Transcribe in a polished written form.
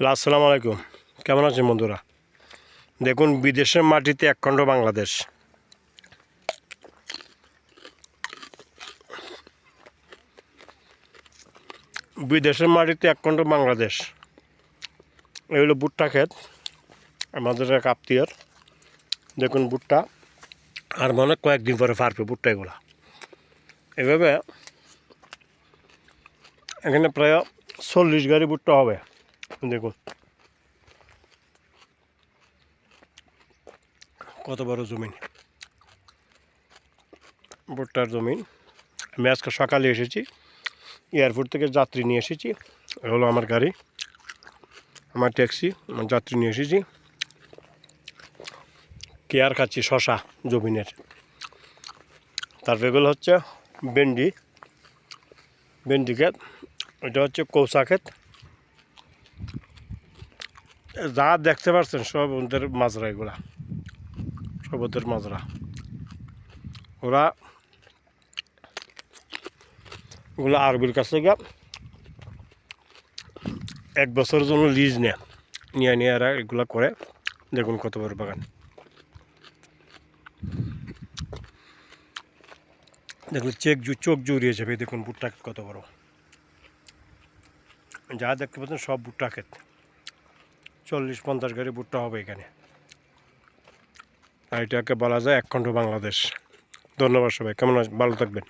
আসসালামু আলাইকুম। কেমন আছেন বন্ধুরা? দেখুন, বিদেশের মাটিতে একখণ্ড বাংলাদেশ। বিদেশের মাটিতে একখণ্ড বাংলাদেশ। এগুলো ভুট্টা ক্ষেত, আমাদের এক আত্মীয়র। দেখুন ভুট্টা, আর মনে হয় কয়েকদিন পরে ফারবে ভুট্টা এগুলা। এভাবে এখানে প্রায় 40 গাড়ি ভুট্টা হবে। দেখুন কত বড় জমিন, ভুট্টার জমিন। আমি আজকে সকালে এসেছি, এয়ারপোর্ট থেকে যাত্রী নিয়ে এসেছি। হলো আমার গাড়ি, আমার ট্যাক্সি, আমার যাত্রী নিয়ে এসেছি। কেয়ার খাচ্ছি শশা জমিনের। তারপর এগুলো হচ্ছে ভেন্ডি, ভেন্ডি ক্ষেত। এটা হচ্ছে কৌসা ক্ষেত। যা দেখতে পাচ্ছেন সব ওদের মাজরা, এগুলা সব ওদের মাজরা। ওরা ওগুলো আরবির কাছ থেকে 1 বছরের জন্য লিজ নিয়ে এরা এগুলো করে। দেখুন কত বড় বাগান। দেখুন চোখ জুড়িয়ে যাবে। দেখুন ভুট্টা ক্ষেত কত বড়। যা দেখতে পাচ্ছেন সব ভুট্টা ক্ষেত। 40-50 গাড়ি ভুট্টা হবে এখানে। আর এটাকে বলা যায় একখণ্ড বাংলাদেশ। ধন্যবাদ সবাই, কেমন ভালো থাকবেন।